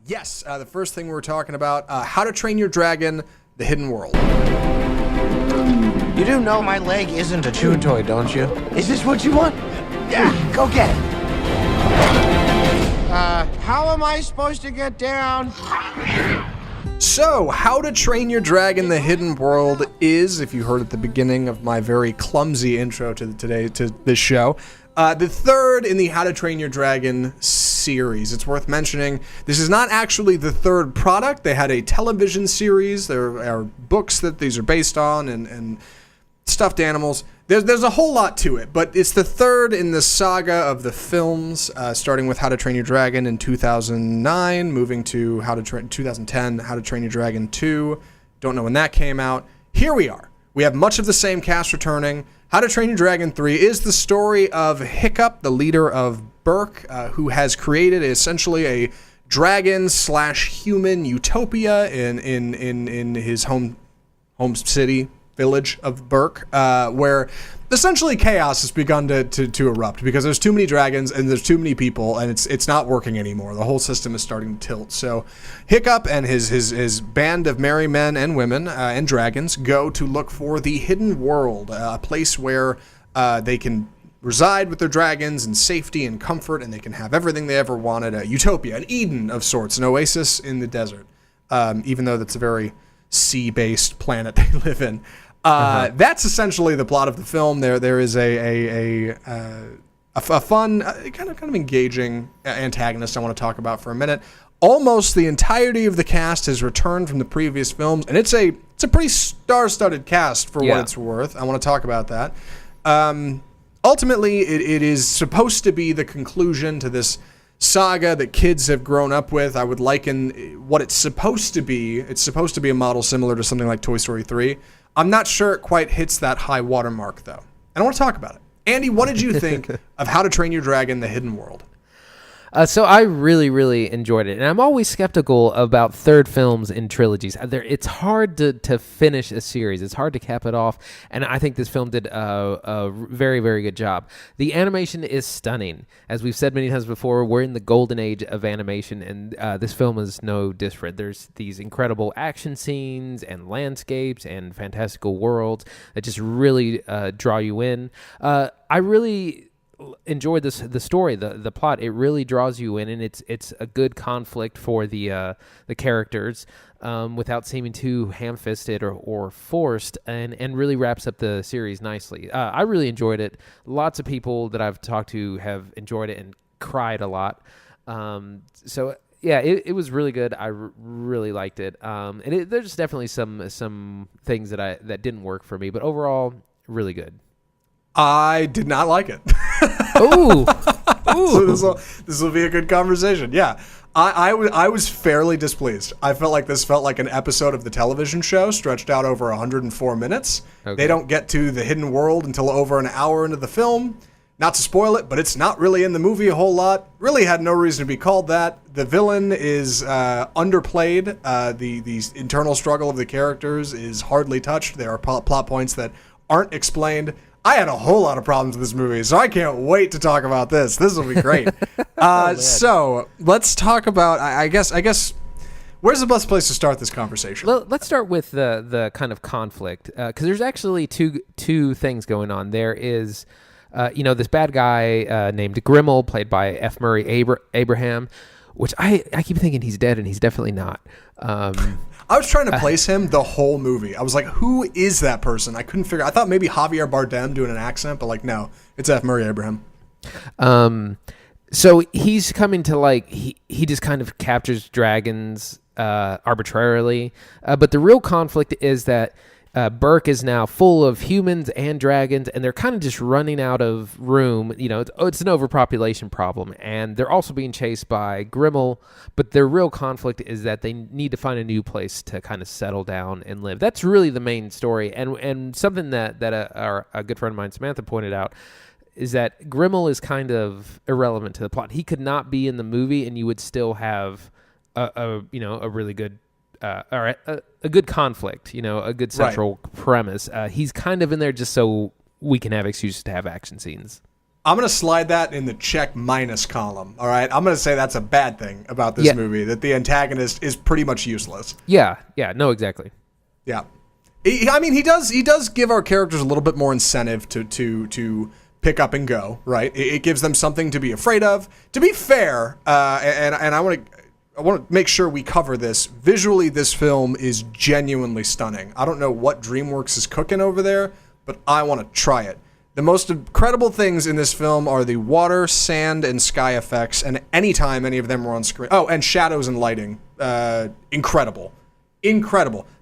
Yes, the first thing we're talking about, How to Train Your Dragon, The Hidden World. You do know my leg isn't a chew toy, don't you? Is this what you want? Yeah, go get it. How am I supposed to get down? So, How to Train Your Dragon, The Hidden World is, if you heard at the beginning of my very clumsy intro to this show, the third in the How to Train Your Dragon series. It's worth mentioning, this is not actually the third product. They had a television series. There are books that these are based on and stuffed animals. There's a whole lot to it, but it's the third in the saga of the films, starting with How to Train Your Dragon in 2009, moving to 2010, How to Train Your Dragon 2. Don't know when that came out. Here we are. We have much of the same cast returning. How to Train Your Dragon 3 is the story of Hiccup, the leader of Berk, who has created essentially a dragon/human utopia in his home city, village of Berk, where essentially chaos has begun to erupt because there's too many dragons and there's too many people, and it's not working anymore. The whole system is starting to tilt. So Hiccup and his band of merry men and women and dragons go to look for the Hidden World, a place where they can reside with their dragons in safety and comfort, and they can have everything they ever wanted, a utopia, an Eden of sorts, an oasis in the desert, even though that's a very sea-based planet they live in. That's essentially the plot of the film. There is a fun, kind of engaging antagonist I want to talk about for a minute. Almost the entirety of the cast has returned from the previous films, and it's a pretty star-studded cast for what it's worth. I want to talk about that. Ultimately, it is supposed to be the conclusion to this saga that kids have grown up with. I would liken what it's supposed to be. It's supposed to be a model similar to something like Toy Story 3. I'm not sure it quite hits that high watermark, though. And I want to talk about it. Andy, what did you think of How to Train Your Dragon, The Hidden World? So I really, really enjoyed it. And I'm always skeptical about third films in trilogies. It's hard to finish a series. It's hard to cap it off. And I think this film did a very, very good job. The animation is stunning. As we've said many times before, we're in the golden age of animation, and this film is no different. There's these incredible action scenes and landscapes and fantastical worlds that just really draw you in. I really enjoyed the story, the plot. It really draws you in, and it's a good conflict for the characters without seeming too ham-fisted or forced, and really wraps up the series nicely. I really enjoyed it. Lots of people that I've talked to have enjoyed it and cried a lot. So yeah, it was really good. I really liked it. And there's definitely some things that didn't work for me, but overall, really good. I did not like it. Ooh. So this will be a good conversation. Yeah. I was fairly displeased. I felt like this felt like an episode of the television show stretched out over 104 minutes. Okay. They don't get to the Hidden World until over an hour into the film. Not to spoil it, but it's not really in the movie a whole lot. Really had no reason to be called that. The villain is underplayed. The internal struggle of the characters is hardly touched. There are plot points that aren't explained. I had a whole lot of problems with this movie, so I can't wait to talk about this. This will be great. So let's talk about, I guess, where's the best place to start this conversation? Let's start with the kind of conflict, because there's actually two things going on. There is, this bad guy named Grimmel, played by F. Murray Abraham, which I keep thinking he's dead, and he's definitely not. I was trying to place him the whole movie. I was like, who is that person? I couldn't figure. I thought maybe Javier Bardem doing an accent, but like, no, it's F. Murray Abraham. So he's coming to he just kind of captures dragons arbitrarily. But the real conflict is that Berk is now full of humans and dragons, and they're kind of just running out of room. It's an overpopulation problem, and they're also being chased by Grimmel. But their real conflict is that they need to find a new place to kind of settle down and live. That's really the main story, and something that a good friend of mine, Samantha, pointed out is that Grimmel is kind of irrelevant to the plot. He could not be in the movie, and you would still have a really good. Or a good conflict, a good central premise. He's kind of in there just so we can have excuses to have action scenes. I'm going to slide that in the check minus column, all right? I'm going to say that's a bad thing about this movie, that the antagonist is pretty much useless. Yeah, no, exactly. Yeah. I mean, he does give our characters a little bit more incentive to pick up and go, right? It gives them something to be afraid of. To be fair, and I want to make sure we cover this. Visually, this film is genuinely stunning. I don't know what DreamWorks is cooking over there, but I want to try it. The most incredible things in this film are the water, sand, and sky effects, and anytime any of them were on screen. Oh, and shadows and lighting. Incredible.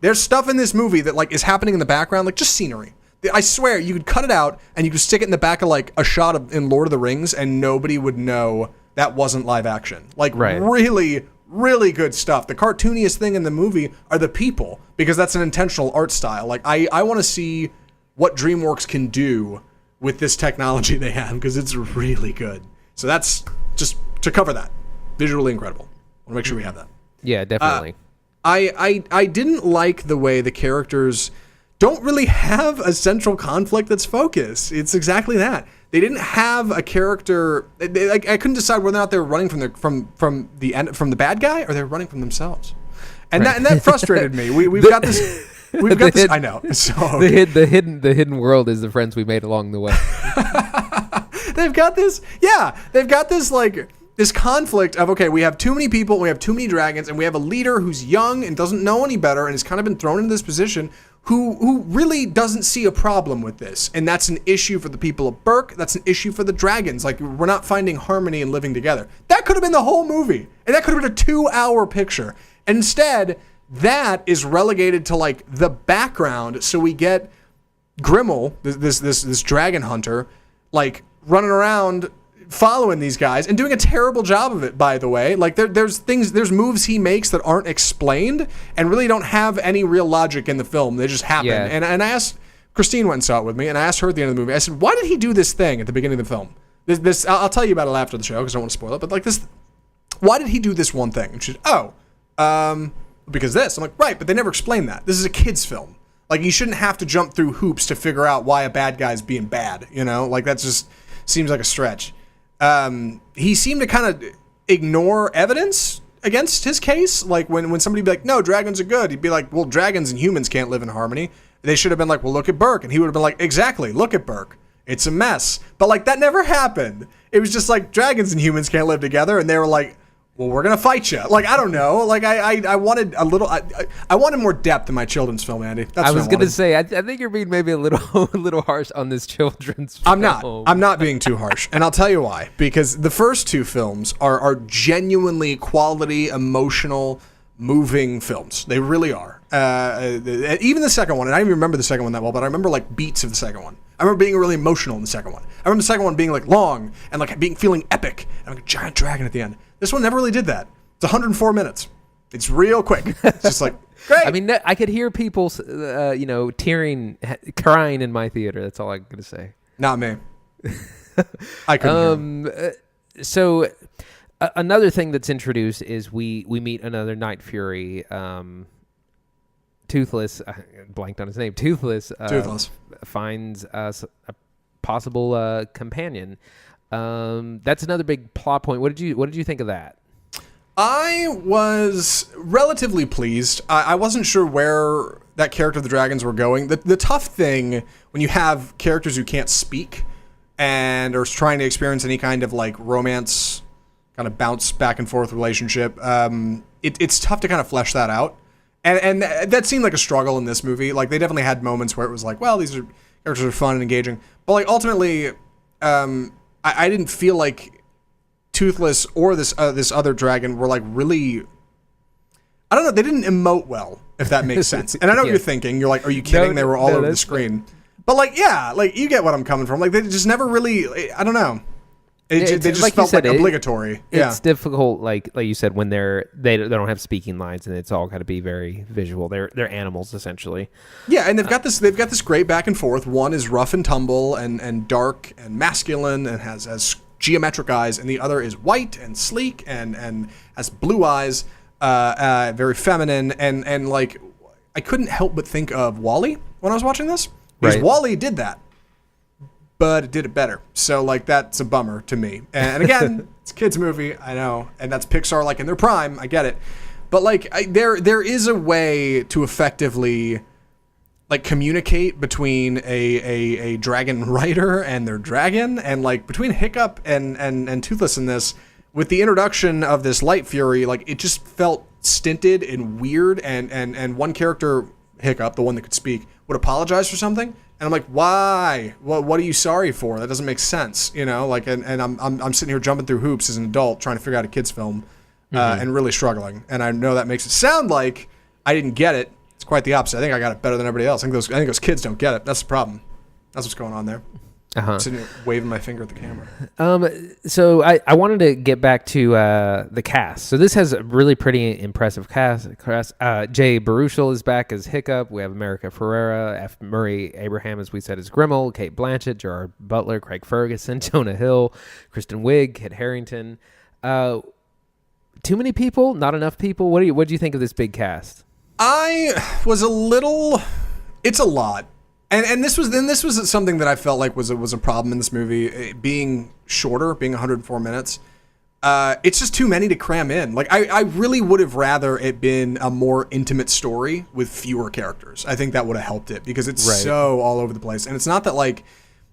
There's stuff in this movie that like is happening in the background, like just scenery. I swear, you could cut it out and you could stick it in the back of like a shot in Lord of the Rings, and nobody would know that wasn't live action. Like really, really good stuff. The cartooniest thing in the movie are the people, because that's an intentional art style. Like I want to see what DreamWorks can do with this technology they have, because it's really good. So that's just to cover that. Visually incredible. I want to make sure we have that. Yeah, definitely. I didn't like the way the characters don't really have a central conflict that's focused. It's exactly that. They didn't have a character. I couldn't decide whether or not they were running from the bad guy or they're running from themselves, and that frustrated me. We've got this. We've got this. I know. So the hidden world is the friends we made along the way. They've got this. Yeah, they've got this like this conflict of, okay, we have too many people, we have too many dragons, and we have a leader who's young and doesn't know any better and has kind of been thrown into this position who really doesn't see a problem with this. And that's an issue for the people of Berk. That's an issue for the dragons. Like, we're not finding harmony and living together. That could have been the whole movie. And that could have been a 2-hour picture. And instead, that is relegated to like the background. So we get Grimmel, this dragon hunter, like running around following these guys and doing a terrible job of it, by the way. Like there's moves he makes that aren't explained and really don't have any real logic in the film. They just happen. Yeah. And I asked, Christine went and saw it with me, and I asked her at the end of the movie, I said, why did he do this thing at the beginning of the film? This I'll tell you about it after the show because I don't want to spoil it, but like this, why did he do this one thing? And she said, because this. I'm like, right, but they never explained that. This is a kid's film. Like, you shouldn't have to jump through hoops to figure out why a bad guy's being bad, you know? Like, that just seems like a stretch. He seemed to kind of ignore evidence against his case. Like, when somebody would be like, no, dragons are good, he'd be like, well, dragons and humans can't live in harmony. They should have been like, well, look at Berk. And he would have been like, exactly, look at Berk. It's a mess. But, like, that never happened. It was just like, dragons and humans can't live together. And they were like, well, we're gonna fight you. Like, I don't know. Like, I wanted a little. I wanted more depth in my children's film, Andy. That's I was gonna say. I think you're being maybe a little harsh on this children's film. I'm not being too harsh, and I'll tell you why. Because the first two films are genuinely quality, emotional, moving films. They really are. Even the second one, and I don't even remember the second one that well, but I remember like beats of the second one. I remember being really emotional in the second one. I remember the second one being like long and like feeling epic and like a giant dragon at the end. This one never really did that. It's 104 minutes. It's real quick. It's just like, great. I mean, I could hear people, tearing, crying in my theater. That's all I'm gonna say. Not me. I couldn't hear him. So another thing that's introduced is we meet another Night Fury, Toothless. I blanked on his name. Toothless. Toothless finds a possible companion. That's another big plot point. What did you think of that? I was relatively pleased. I wasn't sure where that character of the dragons were going. The tough thing when you have characters who can't speak and are trying to experience any kind of like romance, kind of bounce back and forth relationship, it's tough to kind of flesh that out. And that seemed like a struggle in this movie. Like, they definitely had moments where it was like, well, these characters are fun and engaging. But like, ultimately, I didn't feel like Toothless or this other dragon were like really, I don't know, they didn't emote well, if that makes sense. And I know what you're thinking. You're like, are you kidding? They were all over the screen. But like, yeah, like you get what I'm coming from. Like, they just never really, I don't know. They just like felt like obligatory. It's difficult, like you said, when they don't have speaking lines and it's all got to be very visual. They're animals essentially. Yeah, and they've got this great back and forth. One is rough and tumble and dark and masculine and has geometric eyes, and the other is white and sleek and has blue eyes, very feminine, and like I couldn't help but think of WALL-E when I was watching this, because WALL-E did that but it did it better. So like that's a bummer to me. And again, it's a kids movie, I know, and that's Pixar like in their prime. I get it, but like there is a way to effectively like communicate between a dragon rider and their dragon, and like between Hiccup and Toothless in this, with the introduction of this Light Fury, like it just felt stinted and weird, and one character, Hiccup, the one that could speak, would apologize for something. And I'm like, why? What are you sorry for? That doesn't make sense, you know. Like, and I'm sitting here jumping through hoops as an adult trying to figure out a kids film, and really struggling. And I know that makes it sound like I didn't get it. It's quite the opposite. I think I got it better than everybody else. I think those kids don't get it. That's the problem. That's what's going on there. I'm sitting here waving my finger at the camera. So I wanted to get back to the cast. So this has a really pretty impressive cast. Jay Baruchel is back as Hiccup. We have America Ferrera, F. Murray Abraham, as we said, as Grimmel, Kate Blanchett, Gerard Butler, Craig Ferguson, Jonah Hill, Kristen Wiig, Kit Harington. Too many people? Not enough people? What do you think of this big cast? I was a little. It's a lot. And this was something that I felt like was a problem in this movie, being shorter, being 104 minutes. It's just too many to cram in. Like I really would have rather it been a more intimate story with fewer characters. I think that would have helped it, because it's so all over the place. And it's not that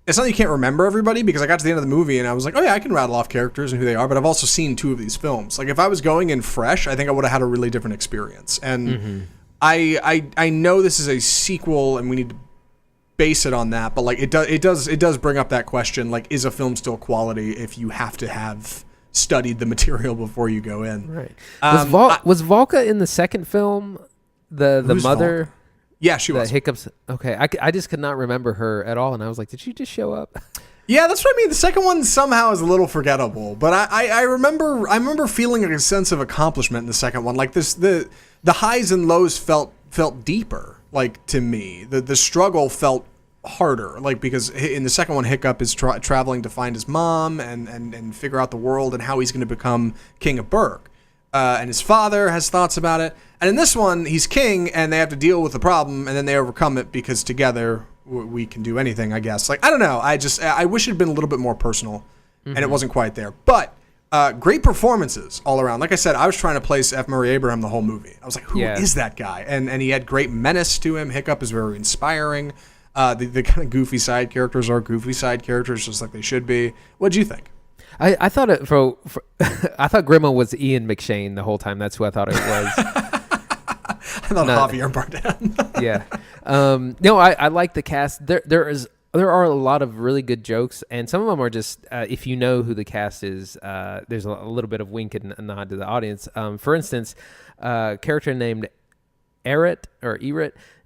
you can't remember everybody, because I got to the end of the movie and I was like, oh yeah, I can rattle off characters and who they are, but I've also seen 2 of these films. Like if I was going in fresh, I think I would have had a really different experience. And I know this is a sequel and we need to base it on that, but like it does bring up that question, like, is a film still quality if you have to have studied the material before you go in? Right. Was Volka in the second film the mother? Volka? Yeah, she was. Hiccups. Okay, I just could not remember her at all, and I was like, did she just show up? Yeah, that's what I mean. The second one somehow is a little forgettable, but I remember feeling like a sense of accomplishment in the second one. Like the highs and lows felt deeper. Like, to me, the struggle felt harder, like, because in the second one, Hiccup is traveling to find his mom and figure out the world and how he's going to become king of Berk, and his father has thoughts about it. And in this one, he's king and they have to deal with the problem, and then they overcome it because together we can do anything, I guess. Like, I don't know, I wish it had been a little bit more personal, and it wasn't quite there. But great performances all around. Like I said, I was trying to place F. Murray Abraham the whole movie. I was like, who is that guy? And he had great menace to him. Hiccup is very inspiring. The kind of goofy side characters are goofy side characters, just like they should be. What'd you think? I thought I thought Grimmel was Ian McShane the whole time. That's who I thought it was. I thought Javier Bardem. Yeah. No, I like the cast. There are a lot of really good jokes, and some of them are just, if you know who the cast is, there's a little bit of wink and nod to the audience. For instance, a character named Eret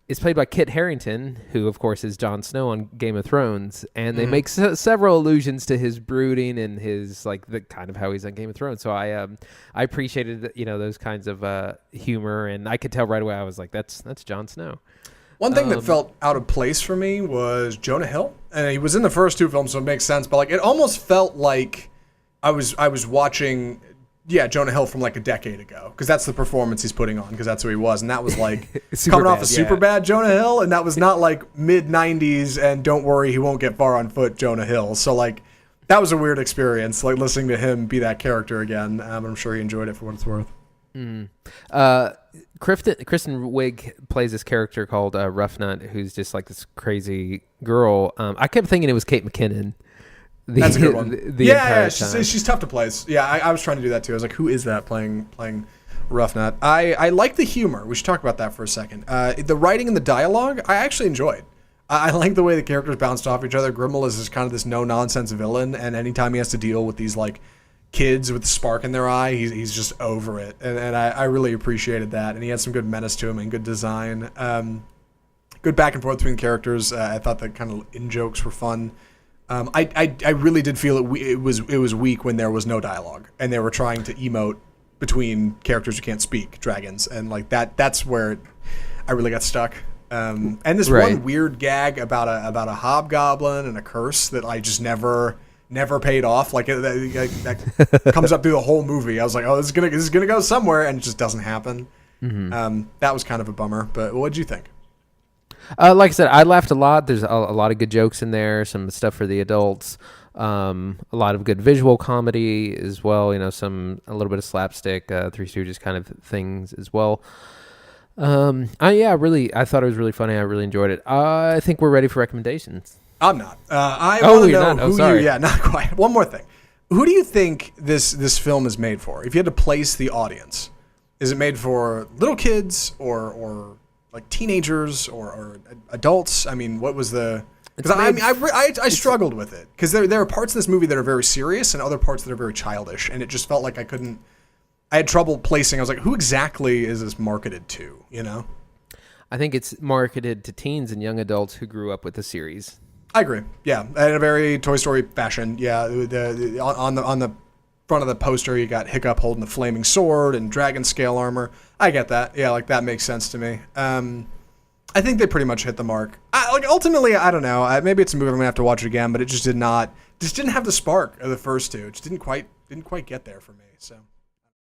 is played by Kit Harington, who, of course, is Jon Snow on Game of Thrones, and they make several allusions to his brooding and his, like, the kind of how he's on Game of Thrones. So I appreciated, those kinds of humor, and I could tell right away. I was like, that's Jon Snow. One thing that felt out of place for me was Jonah Hill, and he was in the first 2 films, so it makes sense. But like, it almost felt like I was watching, Jonah Hill from like a decade ago, because that's the performance he's putting on, because that's who he was, and that was like coming off of Superbad Jonah Hill, and that was not like mid-90s and don't worry he won't get far on foot Jonah Hill. So like, that was a weird experience, like listening to him be that character again. I'm sure he enjoyed it for what it's worth. Kristen Wiig plays this character called Rough Nut, who's just like this crazy girl. I kept thinking it was Kate McKinnon. That's a good one. Yeah, she's tough to place. Yeah, I was trying to do that too. I was like, who is that playing Rough Nut? I like the humor. We should talk about that for a second. The writing and the dialogue, I actually enjoyed. I like the way the characters bounced off each other. Grimmel is kind of this no-nonsense villain, and anytime he has to deal with these like kids with the spark in their eye, he's just over it, and I really appreciated that. And he had some good menace to him and good design, good back and forth between characters. I thought the kind of in jokes were fun. I really did feel it was weak when there was no dialogue and they were trying to emote between characters who can't speak, dragons, and like that's where I really got stuck. And this one weird gag about a hobgoblin and a curse that I just never paid off. Like that comes up through the whole movie. I was like, oh, this is gonna go somewhere, and it just doesn't happen. That was kind of a bummer. But what did you think? Like I said, I laughed a lot. There's a lot of good jokes in there, some stuff for the adults, a lot of good visual comedy as well. A little bit of slapstick, Three Stooges kind of things as well. I thought it was really funny. I really enjoyed it. I think we're ready for recommendations. I'm not. I want to know not? Oh, who sorry. you. Yeah, not quite. One more thing. Who do you think this film is made for? If you had to place the audience, is it made for little kids or like teenagers or adults? I mean, what was the? Because I struggled with it because there are parts of this movie that are very serious and other parts that are very childish, and it just felt like I had trouble placing. I was like, who exactly is this marketed to? I think it's marketed to teens and young adults who grew up with the series. I agree. Yeah, in a very Toy Story fashion. Yeah, on the front of the poster, you got Hiccup holding the flaming sword and dragon scale armor. I get that. Yeah, like that makes sense to me. I think they pretty much hit the mark. Ultimately, I don't know. Maybe it's a movie I'm gonna have to watch it again, but it just didn't have the spark of the first two. It just didn't quite get there for me. So.